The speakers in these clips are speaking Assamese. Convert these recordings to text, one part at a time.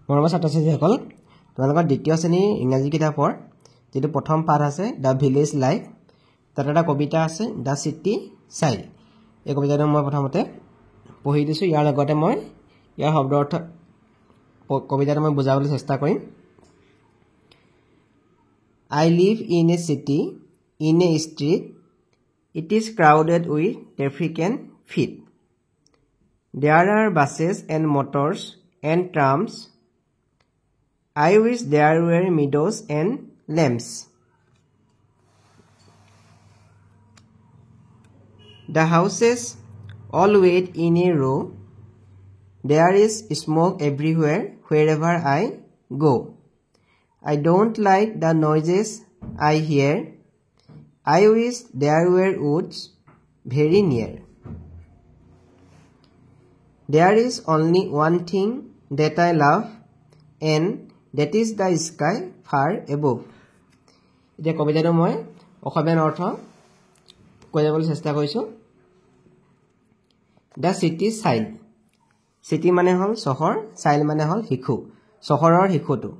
মৰমৰ ছাত্ৰ-ছাত্ৰীসকল তোমালোকৰ দ্বিতীয় শ্ৰেণীৰ ইংৰাজী কিতাপৰ যেটো প্ৰথম পাঠ আছে দা ভিলেজ লাইফ তাত এটা কবিতা আছে দা সিটি চাইল্ড এই কবিতাটো মই প্ৰথমতে পঢ়ি দিছো ইয়াৰ লগতে মই ইয়াৰ শব্দ অৰ্থ কবিতাটো মই বুজাবলৈ চেষ্টা কৰিম I live in a city in a street it is crowded with traffic and feet there are buses and motors and trams I wish there were meadows and lamps. The houses all wait in a row. There is smoke everywhere wherever I go. I don't like the noises I hear. I wish there were woods very near. There is only one thing that I love and that is the sky far above. এতিয়া কবিতাটো মই অসমীয়া অৰ্থ কৈ যাবলৈ চেষ্টা কৰিছো দা সিটি চাইল্ড সিটি মানে হল চহৰ চাইল্ড মানে হল শিশু চহৰৰ শিশুটো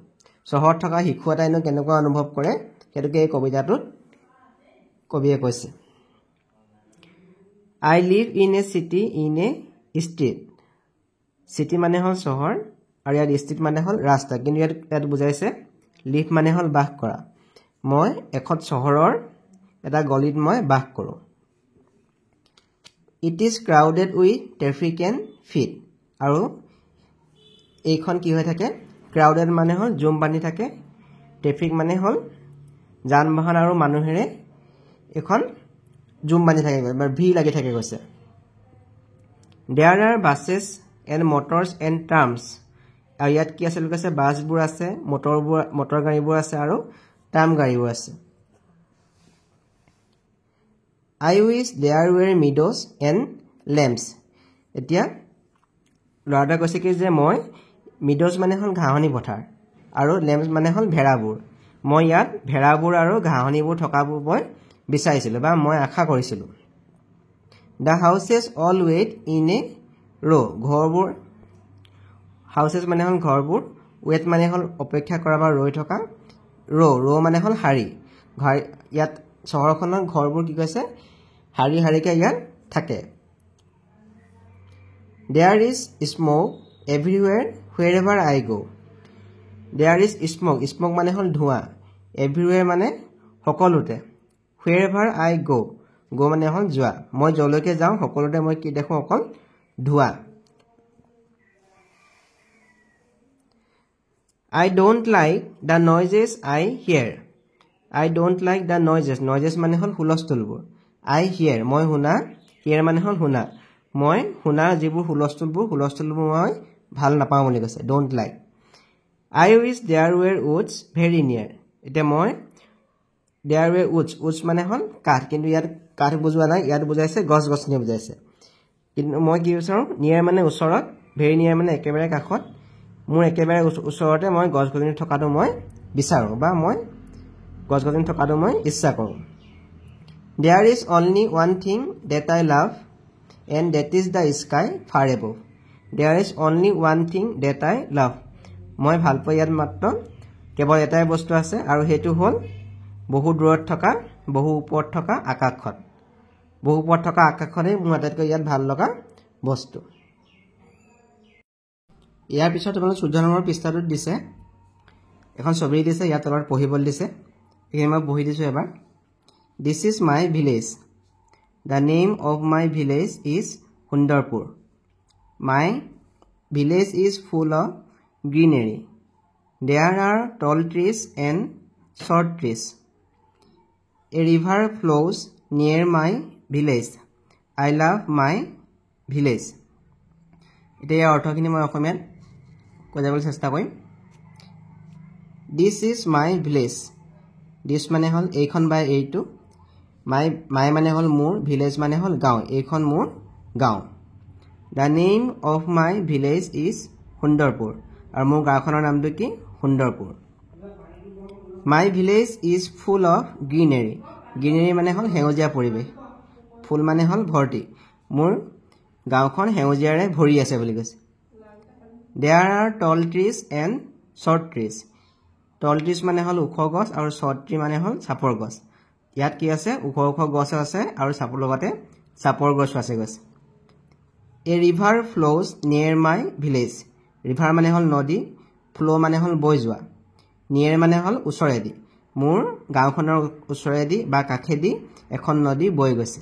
চহৰত থকা শিশু এটাইনো কেনেকুৱা অনুভৱ কৰে সেইটোকে এই কবিতাটোত কবিয়ে কৈছে I live in a city in a street সিটি মানে হল চহৰ আৰু ইয়াৰ ষ্ট্ৰীট মানে হল ৰাস্তা কিন্তু ইয়াত বুজাইছে লিভ মানে হল বাস কৰা মই এখন চহৰৰ এটা গলিত মই বাস কৰো It is crowded with traffic and feet আৰু এইখন কি হৈ থাকে crowded মানে হল জুম বানি থাকে ট্ৰাফিক মানে হল যান বাহন আৰু মানুহৰে এখন জুম বানি থাকে বা ভিৰ লাগি থাকে গৈছে There are buses and motors and trams আৰু ইয়াত কি আছে কৈছে বাছবোৰ আছে মটৰ গাড়ীবোৰ আছে আৰু ট্ৰাম গাড়ীবোৰ আছে I wish there were meadows and lamps এতিয়া লৰাটা কৈছে কি যে মই meadows মানে হল ঘাঁহনি পথাৰ আৰু lamps মানে হল ভেড়াবোৰ মই ইয়াত ভেড়াবোৰ আৰু ঘাঁহনিবোৰ থকাবোৰ মই বিচাৰিছিলো বা মই আশা কৰিছিলো The houses all wait in a row ঘৰবোৰ Houses মানে হল ঘৰবোৰ wait মানে হল অপেক্ষা কৰা বা ৰৈ থকা row মানে হল শাৰী ইয়াত চহৰখনৰ ঘৰবোৰ কি কৈছে শাৰী শাৰীকে ইয়াত থাকে There is smoke everywhere wherever I go There is smoke মানে হল ধোঁৱা everywhere মানে সকলোতে wherever I go মানে হল যোৱা মই যলৈকে যাওঁ সকলোতে মই কি দেখো অকল ধোঁৱা I don't like the noises I hear. I don't like the noises. Noises মানে হল হুলস্থুলবোৰ. I hear মই শুনা hear মানে হল শুনা. মই শুনা যিবোৰ হুলস্থুলবোৰ মই ভাল নাপাওঁ বুলি কৈছে. Don't like. I wish there were woods very near. এতিয়া মই there were woods মানে হল কাঠ কিন্তু ইয়াত কাঠ বুজোৱা নাই ইয়াত বুজাইছে গছ-গছনি বুজাইছে. কিন্তু মই কি বিচাৰো near মানে ওচৰত very near মানে একেবাৰে কাষত মোৰ একেবাৰে ওচৰতে মই গছ-গছনি থকাটো মই বিচাৰো বা মই গছ-গছনি থকাটো মই ইচ্ছা কৰো There is only one thing that I love and that is the sky far above There is only one thing that I love মই ভাল পাওঁ ইয়াত মাত্ৰ কেৱল এটাই বস্তু আছে আৰু সেইটো হ'ল বহু দূৰত থকা বহু ওপৰত থকা আকাশখন বহু ওপৰত থকা আকাশখনেই মোৰ আটাইতকৈ ইয়াত ভাল লগা বস্তু ইয়াৰ পিছত তোমালোক 14 নম্বৰ পৃষ্ঠাটোত দিছে এখন ছবি দিছে ইয়াত তলত পঢ়িবলৈ দিছে এখিনি মই বহি দিছো এবাৰ This is my village The name of my village is Hundarpur My village is full of greenery There are tall trees and short trees A river flows near my village I love my village এতিয়া অৰ্থখিনি মই অসমীয়াত কৈ যাবলৈ চেষ্টা কৰিম This is my village This মানে হল এইখন বা এইটো my মানে হল মোৰ village মানে হল গাঁও এইখন মোৰ গাঁও The name of my village is Hundarpur আৰু মোৰ গাঁওখনৰ নামটো কি Hundarpur My village is full of greenery greenery মানে হল সেউজীয়া পৰিৱেশ ফুল মানে হল ভৰ্তি মোৰ গাঁওখন সেউজীয়াৰে ভৰি আছে বুলি কৈছে There are tall trees and short trees. Tall trees মানে হল ওখ গছ আৰু short tree মানে হল চাপৰ গছ ইয়াত কি আছে ওখ ওখ গছ আছে আৰু চাপৰ লগতে চাপৰ গছ আছে গছ A river flows near my village. River মানে হল নদী flow মানে হল বৈ যোৱা near মানে হল ওচৰেদি মোৰ গাঁওখনৰ ওচৰেদি বা কাষেদি এখন নদী বৈ গৈছে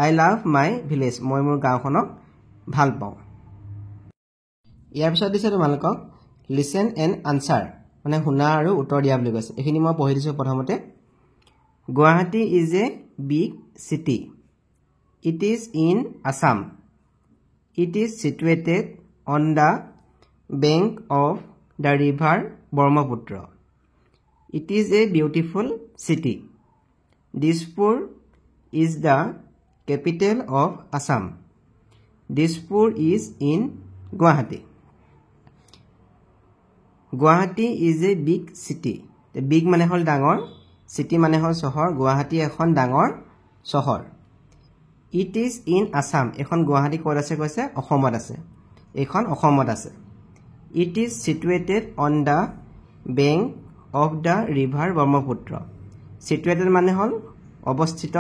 I love my village. মই মোৰ গাঁওখনক ভাল পাওঁ ইয়াৰ পিছত দিছে তোমালোকক listen and answer মানে শুনা আৰু উত্তৰ দিয়া বুলি কৈছে এখিনি মই পঢ়ি দিছো প্ৰথমতে Guwahati is a big city. It is in Assam. It is situated on the bank of the river Brahmaputra. It is a beautiful city. Dispur is the capital of Assam. Dispur is in Guwahati. Guwahati is a big city. The big মানে হল ডাঙৰ city মানে হল চহৰ গুৱাহাটী এখন ডাঙৰ চহৰ It is in Assam. এখন গুৱাহাটী ক'ত আছে কৈছে অসমত আছে এখন অসমত আছে It is situated on the bank of the river Brahmaputra. Situated মানে হল অৱস্থিত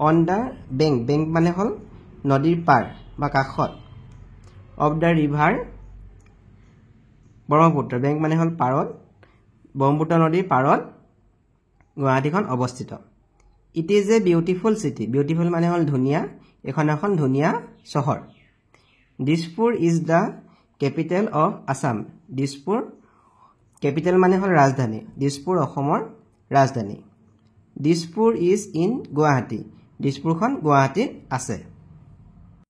on the bank মানে হল নদীৰ পাৰ বা কাষত of the river Brahmaputra. Bank মানে হল পাৰত ব্ৰহ্মপুত্ৰ নদীৰ পাৰত গুৱাহাটীখন অৱস্থিত It is a beautiful city. Beautiful মানে হল ধুনিয়া এখন ধুনিয়া চহৰ Dispur is the capital of Assam. Dispur capital মানে হল ৰাজধানী Dispur অসমৰ ৰাজধানী Dispur is in Guwahati. Dispurখন গুৱাহাটীত আছে